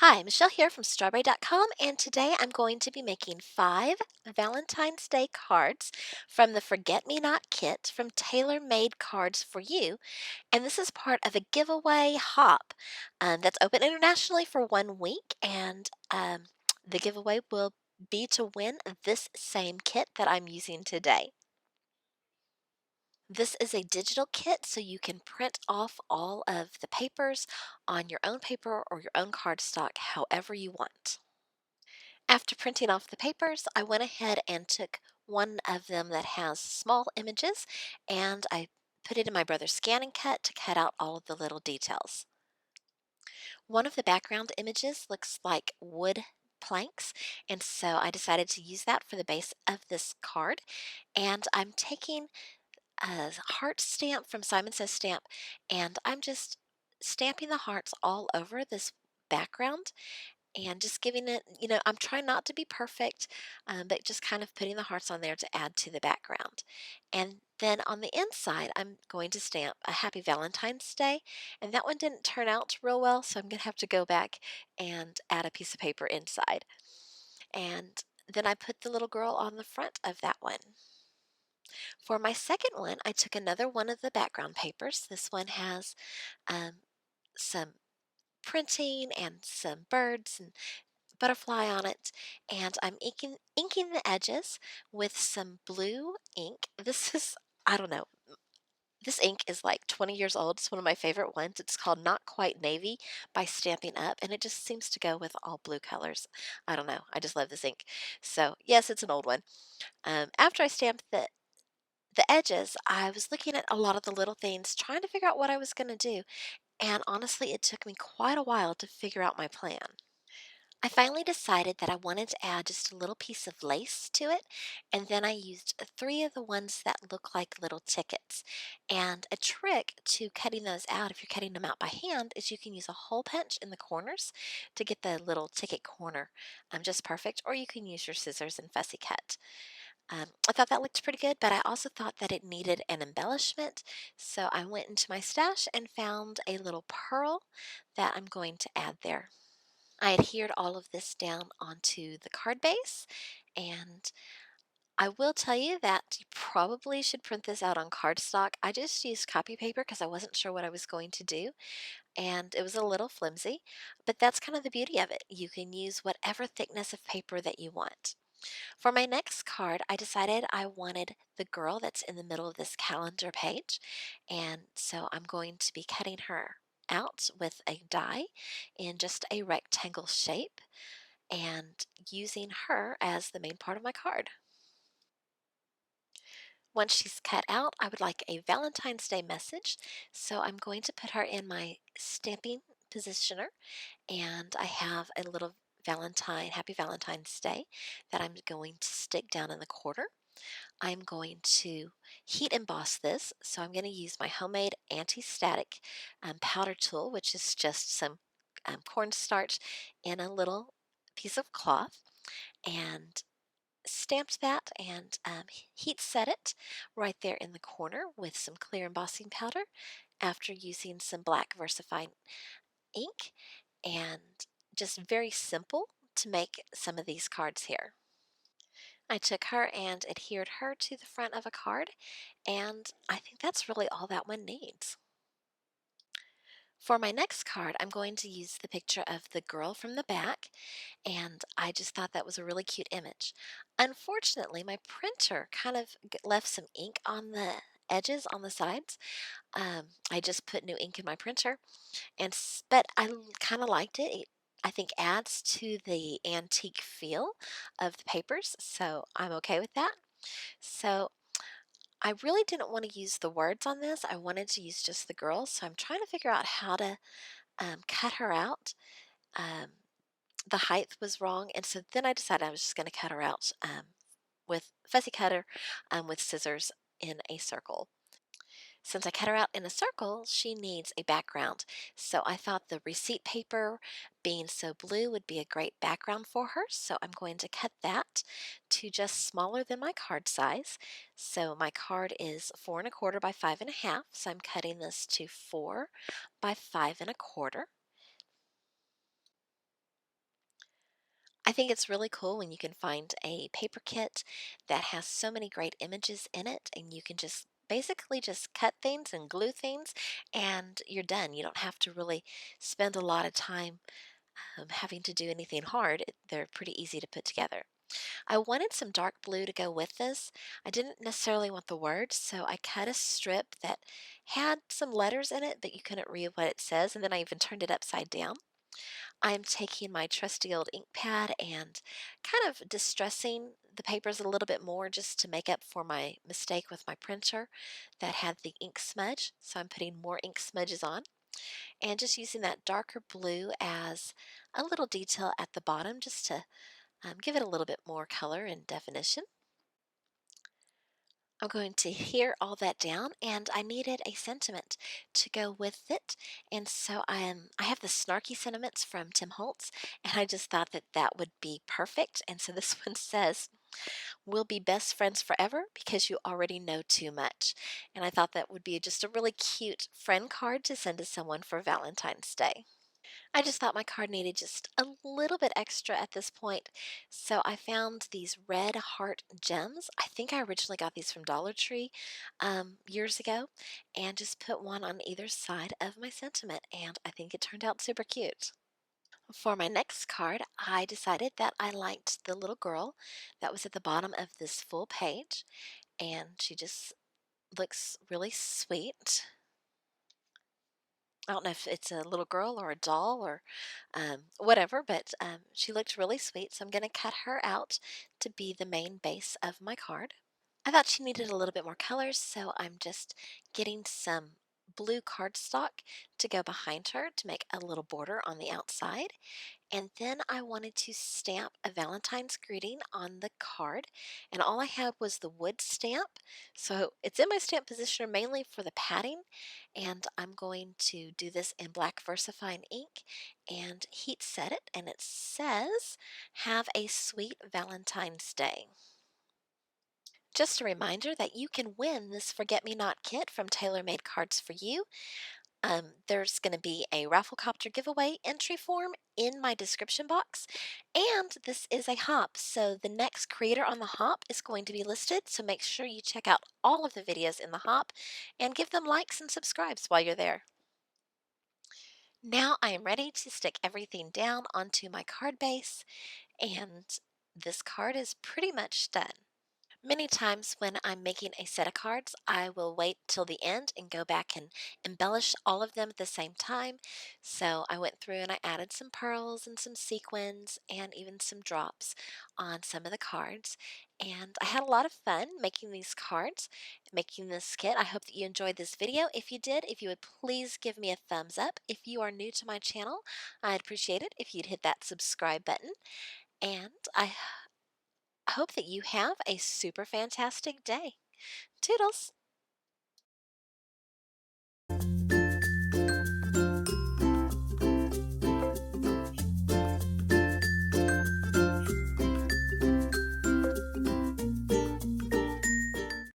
Hi, Michelle here from Strawberry.com, and today I'm going to be making 5 Valentine's Day cards from the Forget Me Not kit from Tailor Made Cards for You. And this is part of a giveaway hop that's open internationally for 1 week. And the giveaway will be to win this same kit that I'm using today. This is a digital kit, so you can print off all of the papers on your own paper or your own cardstock, however you want. After printing off the papers, I went ahead and took one of them that has small images and I put it in my brother's scan and cut to cut out all of the little details. One of the background images looks like wood planks, and so I decided to use that for the base of this card. And I'm taking a heart stamp from Simon Says Stamp, and I'm just stamping the hearts all over this background and just giving it, I'm trying not to be perfect, but just kind of putting the hearts on there to add to the background. And then on the inside, I'm going to stamp a Happy Valentine's Day, and that one didn't turn out real well, so I'm going to have to go back and add a piece of paper inside. And then I put the little girl on the front of that one. For my second one, I took another one of the background papers. This one has some printing and some birds and butterfly on it, and I'm inking the edges with some blue ink. This is, I don't know, this ink is like 20 years old. It's one of my favorite ones. It's called Not Quite Navy by Stampin' Up, and it just seems to go with all blue colors. I don't know. I just love this ink. So, yes, it's an old one. After I stamped the edges, I was looking at a lot of the little things, trying to figure out what I was going to do. And honestly, it took me quite a while to figure out my plan. I finally decided that I wanted to add just a little piece of lace to it, and then I used 3 of the ones that look like little tickets. And a trick to cutting those out, if you're cutting them out by hand, is you can use a hole punch in the corners to get the little ticket corner just perfect, or you can use your scissors and fussy cut. I thought that looked pretty good, but I also thought that it needed an embellishment, so I went into my stash and found a little pearl that I'm going to add there. I adhered all of this down onto the card base, and I will tell you that you probably should print this out on cardstock. I just used copy paper because I wasn't sure what I was going to do, and it was a little flimsy, but that's kind of the beauty of it. You can use whatever thickness of paper that you want. For my next card, I decided I wanted the girl that's in the middle of this calendar page, and so I'm going to be cutting her out with a die in just a rectangle shape and using her as the main part of my card. Once she's cut out, I would like a Valentine's Day message, so I'm going to put her in my stamping positioner, and I have a little Happy Valentine's Day that I'm going to stick down in the corner. I'm going to heat emboss this, so I'm going to use my homemade anti-static powder tool, which is just some cornstarch in a little piece of cloth, and stamped that and heat set it right there in the corner with some clear embossing powder after using some black VersaFine ink, and just very simple to make some of these cards here. I took her and adhered her to the front of a card, and I think that's really all that one needs. For my next card, I'm going to use the picture of the girl from the back, and I just thought that was a really cute image. Unfortunately, my printer kind of left some ink on the edges on the sides. I just put new ink in my printer, but I kind of liked it. It I think adds to the antique feel of the papers, so I'm okay with that. So I really didn't want to use the words on this. I wanted to use just the girl, so I'm trying to figure out how to cut her out. Um, the height was wrong, and so then I decided I was just going to cut her out with fussy cutter with scissors in a circle. Since I cut her out in a circle, she needs a background. So I thought the receipt paper being so blue would be a great background for her. So I'm going to cut that to just smaller than my card size. So my card is 4 1/4 by 5 1/2. So I'm cutting this to 4 by 5 1/4. think it's really cool when you can find a paper kit that has so many great images in it, and you can just basically just cut things and glue things, and you're done. You don't have to really spend a lot of time having to do anything hard. They're pretty easy to put together. I wanted some dark blue to go with this. I didn't necessarily want the words, so I cut a strip that had some letters in it, but you couldn't read what it says, and then I even turned it upside down. I'm taking my trusty old ink pad and kind of distressing the papers a little bit more just to make up for my mistake with my printer that had the ink smudge. So I'm putting more ink smudges on and just using that darker blue as a little detail at the bottom just to give it a little bit more color and definition. I'm going to hear all that down, and I needed a sentiment to go with it. And so I have the snarky sentiments from Tim Holtz, and I just thought that that would be perfect. And so this one says, "We'll be best friends forever because you already know too much." And I thought that would be just a really cute friend card to send to someone for Valentine's Day. I just thought my card needed just a little bit extra at this point, so I found these red heart gems. I think I originally got these from Dollar Tree years ago, and just put one on either side of my sentiment, and I think it turned out super cute. For my next card, I decided that I liked the little girl that was at the bottom of this full page, and she just looks really sweet. I don't know if it's a little girl or a doll or whatever, but she looked really sweet. So I'm going to cut her out to be the main base of my card. I thought she needed a little bit more colors, so I'm just getting some blue cardstock to go behind her to make a little border on the outside. And then I wanted to stamp a Valentine's greeting on the card, and all I had was the wood stamp. So it's in my stamp positioner mainly for the padding, and I'm going to do this in black VersaFine ink and heat set it, and it says, "Have a sweet Valentine's Day." Just a reminder that you can win this Forget Me Not kit from TaylorMade Cards for You. There's going to be a Rafflecopter giveaway entry form in my description box, and this is a hop, so the next creator on the hop is going to be listed, so make sure you check out all of the videos in the hop and give them likes and subscribes while you're there. Now I am ready to stick everything down onto my card base, and this card is pretty much done. Many times when I'm making a set of cards, I will wait till the end and go back and embellish all of them at the same time. So I went through and I added some pearls and some sequins and even some drops on some of the cards. And I had a lot of fun making these cards, making this kit. I hope that you enjoyed this video. If you did, if you would please give me a thumbs up. If you are new to my channel, I'd appreciate it if you'd hit that subscribe button. And I hope that you have a super fantastic day. Toodles!